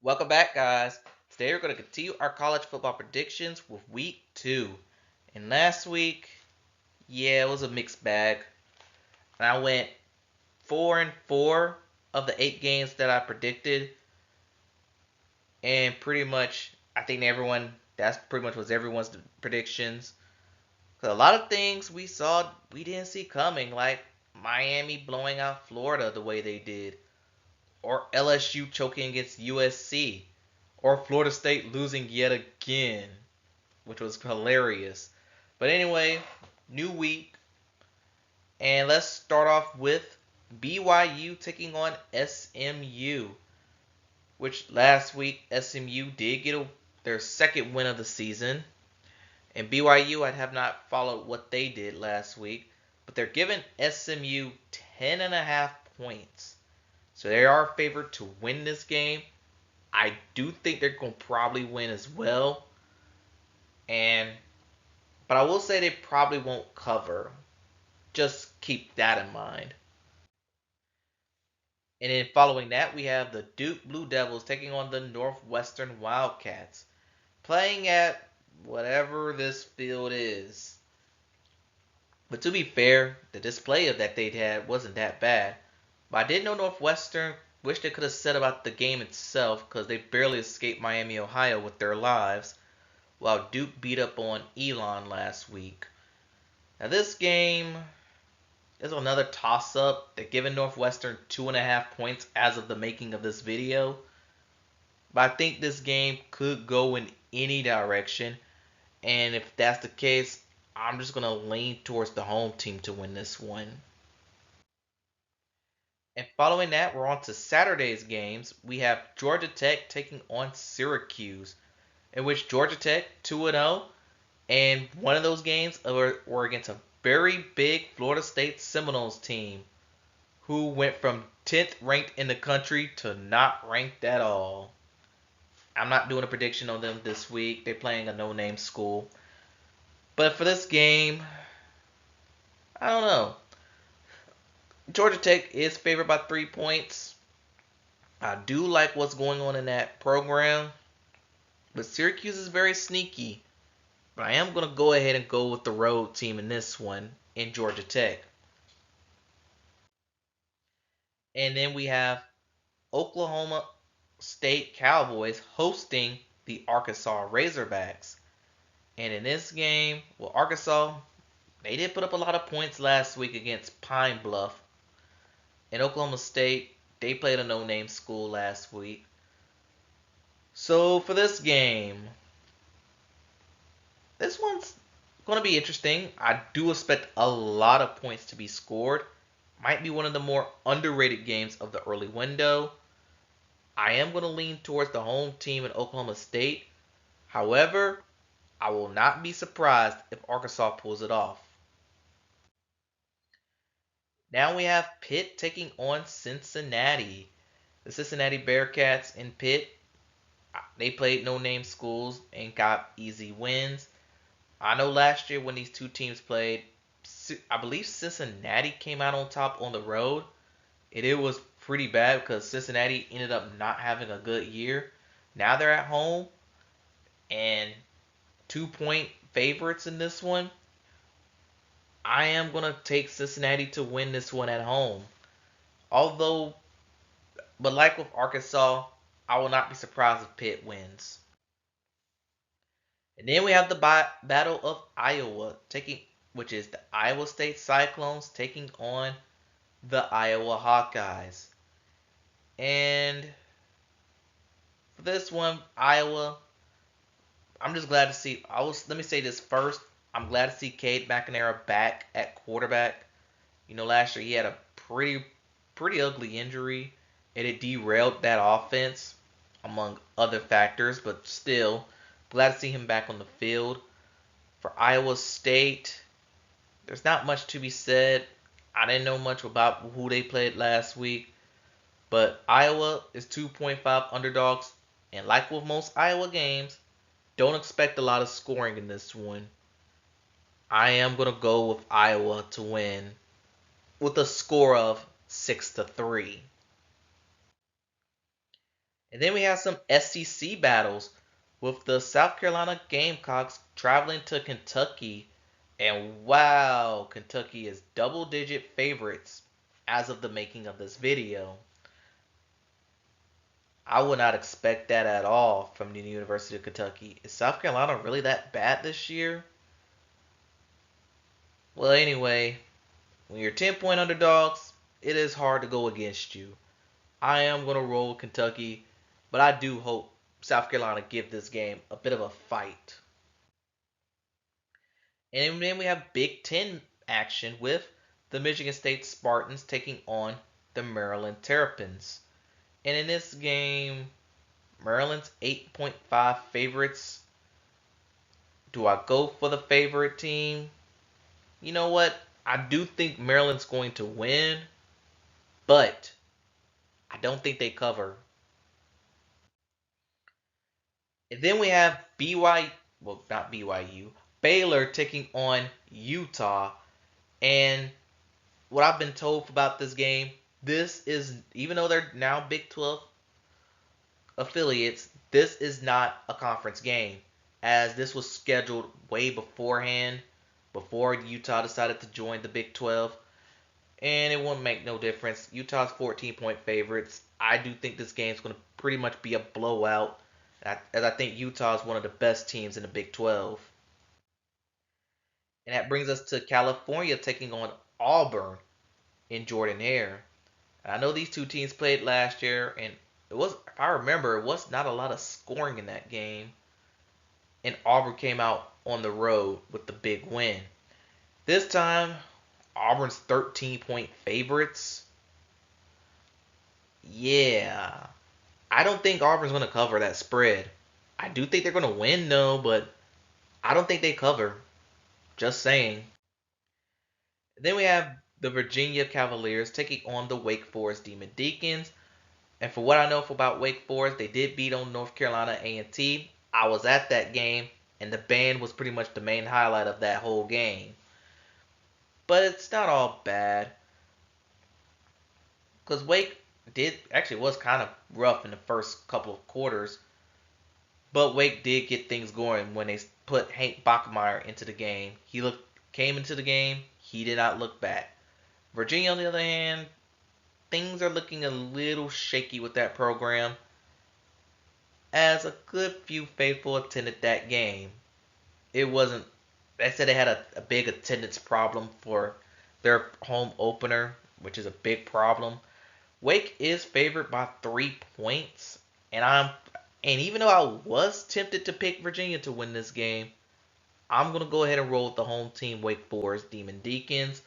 Welcome back, guys. Today we're going to continue our college football predictions with week 2. And last week, it was a mixed bag. And I went 4 and 4 of the 8 games that I predicted. And pretty much, I think that's pretty much was everyone's predictions. Because a lot of things we saw, we didn't see coming, like Miami blowing out Florida the way they did, or LSU choking against USC, or Florida State losing yet again, which was hilarious. But anyway, new week, and let's start off with BYU taking on SMU, which last week SMU did get their second win of the season. And BYU, I have not followed what they did last week, but they're giving SMU 10.5 points. So they are favored to win this game. I do think they're going to probably win as well. But I will say they probably won't cover. Just keep that in mind. And then following that, we have the Duke Blue Devils taking on the Northwestern Wildcats, playing at whatever this field is. But to be fair, the display of that they had wasn't that bad. But I did know Northwestern wish they could have said about the game itself because they barely escaped Miami, Ohio with their lives, while Duke beat up on Elon last week. Now this game is another toss-up. They're giving Northwestern 2.5 points as of the making of this video. But I think this game could go in any direction. And if that's the case, I'm just going to lean towards the home team to win this one. And following that, we're on to Saturday's games. We have Georgia Tech taking on Syracuse, in which Georgia Tech 2-0, and one of those games were against a very big Florida State Seminoles team who went from 10th ranked in the country to not ranked at all. I'm not doing a prediction on them this week. They're playing a no-name school. But for this game, I don't know. Georgia Tech is favored by 3 points. I do like what's going on in that program. But Syracuse is very sneaky. But I am going to go ahead and go with the road team in this one in Georgia Tech. And then we have Oklahoma State Cowboys hosting the Arkansas Razorbacks. And in this game, well, Arkansas, they did put up a lot of points last week against Pine Bluff. And Oklahoma State, they played a no-name school last week. So for this game, this one's going to be interesting. I do expect a lot of points to be scored. Might be one of the more underrated games of the early window. I am going to lean towards the home team in Oklahoma State. However, I will not be surprised if Arkansas pulls it off. Now we have Pitt taking on Cincinnati. The Cincinnati Bearcats in Pitt, they played no-name schools and got easy wins. I know last year when these two teams played, I believe Cincinnati came out on top on the road. And it was pretty bad because Cincinnati ended up not having a good year. Now they're at home and 2-point favorites in this one. I am going to take Cincinnati to win this one at home. Although, but like with Arkansas, I will not be surprised if Pitt wins. And then we have the Battle of Iowa, which is the Iowa State Cyclones taking on the Iowa Hawkeyes. And for this one, Iowa, I'm just glad to see. Let me say this first. I'm glad to see Cade McNamara back at quarterback. Last year he had a pretty ugly injury, and it derailed that offense, among other factors. But still, glad to see him back on the field. For Iowa State, there's not much to be said. I didn't know much about who they played last week, but Iowa is 2.5 underdogs, and like with most Iowa games, don't expect a lot of scoring in this one. I am going to go with Iowa to win with a score of 6-3. And then we have some SEC battles with the South Carolina Gamecocks traveling to Kentucky. And wow, Kentucky is double-digit favorites as of the making of this video. I would not expect that at all from the University of Kentucky. Is South Carolina really that bad this year? Well, anyway, when you're 10-point underdogs, it is hard to go against you. I am going to roll with Kentucky, but I do hope South Carolina give this game a bit of a fight. And then we have Big Ten action with the Michigan State Spartans taking on the Maryland Terrapins. And in this game, Maryland's 8.5 favorites. Do I go for the favorite team? You know what? I do think Maryland's going to win, but I don't think they cover. And then we have well, not BYU, Baylor taking on Utah. And what I've been told about this game, this is, even though they're now Big 12 affiliates, this is not a conference game, as this was scheduled way beforehand, before Utah decided to join the Big 12. And it won't make no difference. Utah's 14-point favorites. I do think this game's going to pretty much be a blowout, as I think Utah is one of the best teams in the Big 12. And that brings us to California taking on Auburn in Jordan-Hare. And I know these two teams played last year, and it was, if I remember, it was not a lot of scoring in that game. And Auburn came out on the road with the big win. This time, Auburn's 13-point favorites. Yeah. I don't think Auburn's going to cover that spread. I do think they're going to win, though, but I don't think they cover. Just saying. Then we have the Virginia Cavaliers taking on the Wake Forest Demon Deacons. And for what I know about Wake Forest, they did beat on North Carolina A&T. I was at that game, and the band was pretty much the main highlight of that whole game. But it's not all bad, because Wake was kind of rough in the first couple of quarters. But Wake did get things going when they put Hank Bachmeier into the game. Came into the game, he did not look back. Virginia, on the other hand, things are looking a little shaky with that program, as a good few faithful attended that game. It wasn't, they said they had a big attendance problem for their home opener, which is a big problem. Wake is favored by 3 points, and even though I was tempted to pick Virginia to win this game, I'm going to go ahead and roll with the home team, Wake Forest Demon Deacons.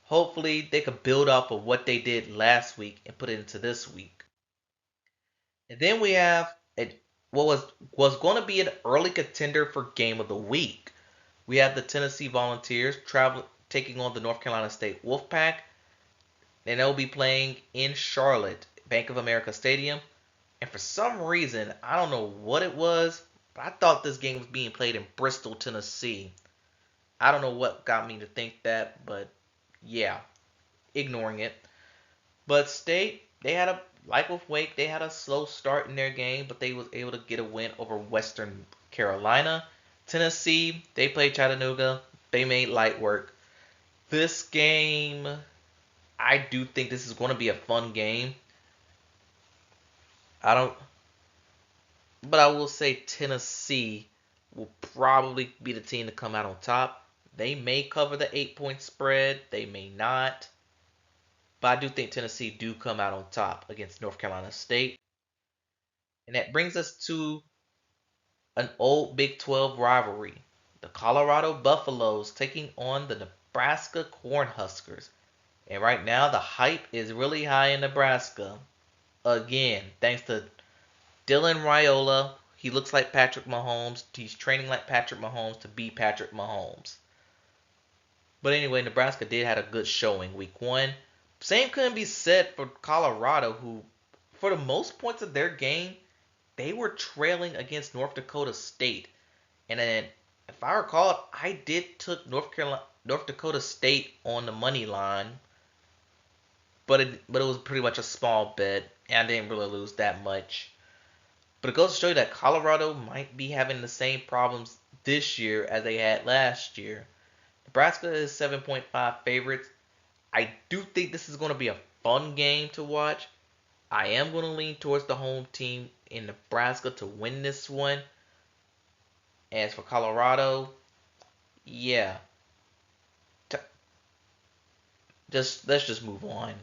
Hopefully, they could build off of what they did last week and put it into this week. And then we have what was going to be an early contender for Game of the Week. We have the Tennessee Volunteers taking on the North Carolina State Wolfpack. And they'll be playing in Charlotte, Bank of America Stadium. And for some reason, I don't know what it was, but I thought this game was being played in Bristol, Tennessee. I don't know what got me to think that, but yeah, ignoring it. But State, like with Wake, they had a slow start in their game, but they was able to get a win over Western Carolina. Tennessee, they played Chattanooga. They made light work. This game, I do think this is going to be a fun game. But I will say Tennessee will probably be the team to come out on top. They may cover the 8-point spread. They may not. But I do think Tennessee do come out on top against North Carolina State. And that brings us to an old Big 12 rivalry. The Colorado Buffaloes taking on the Nebraska Cornhuskers. And right now, the hype is really high in Nebraska. Again, thanks to Dylan Raiola. He looks like Patrick Mahomes. He's training like Patrick Mahomes to be Patrick Mahomes. But anyway, Nebraska did have a good showing week 1. Same couldn't be said for Colorado, who, for the most points of their game, they were trailing against North Dakota State. And then, if I recall, I did took North Dakota State on the money line. But it was pretty much a small bet, and I didn't really lose that much. But it goes to show you that Colorado might be having the same problems this year as they had last year. Nebraska is 7.5 favorites. I do think this is going to be a fun game to watch. I am going to lean towards the home team in Nebraska to win this one. As for Colorado, yeah, t- just let's just move on.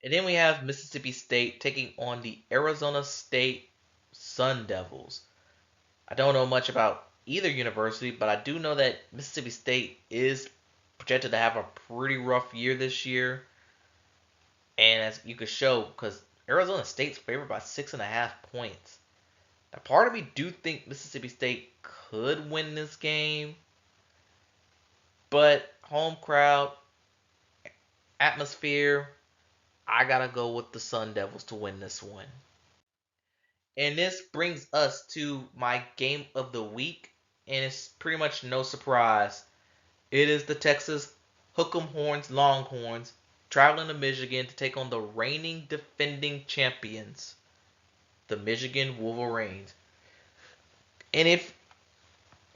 And then we have Mississippi State taking on the Arizona State Sun Devils. I don't know much about either university, but I do know that Mississippi State is projected to have a pretty rough year this year. And as you could show, because Arizona State's favored by 6.5 points. Now, part of me do think Mississippi State could win this game, but home crowd, atmosphere, I gotta go with the Sun Devils to win this one. And this brings us to my game of the week, and it's pretty much no surprise. It is the Texas Hook'em Horns Longhorns traveling to Michigan to take on the reigning defending champions, the Michigan Wolverines. And if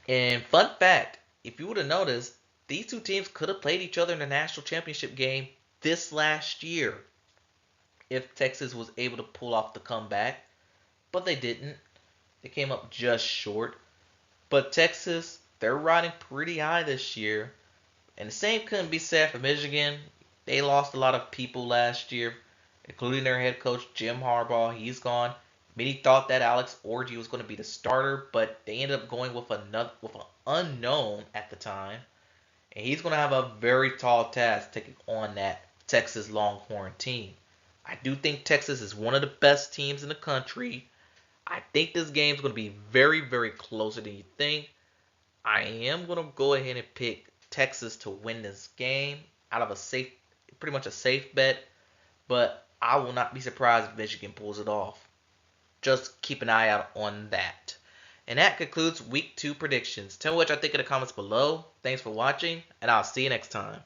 and fun fact, if you would have noticed, these two teams could have played each other in the national championship game this last year if Texas was able to pull off the comeback, but they didn't. They came up just short. But Texas, they're riding pretty high this year. And the same couldn't be said for Michigan. They lost a lot of people last year, including their head coach Jim Harbaugh. He's gone. Many thought that Alex Orji was going to be the starter, but they ended up going with an unknown at the time, and he's going to have a very tall task taking on that Texas Longhorn team. I do think Texas is one of the best teams in the country. I think this game's going to be very, very closer than you think. I am going to go ahead and pick Texas to win this game out of a safe, pretty much a safe bet, but I will not be surprised if Michigan pulls it off. Just keep an eye out on that. And that concludes week 2 predictions. Tell me what y'all think in the comments below. Thanks for watching, and I'll see you next time.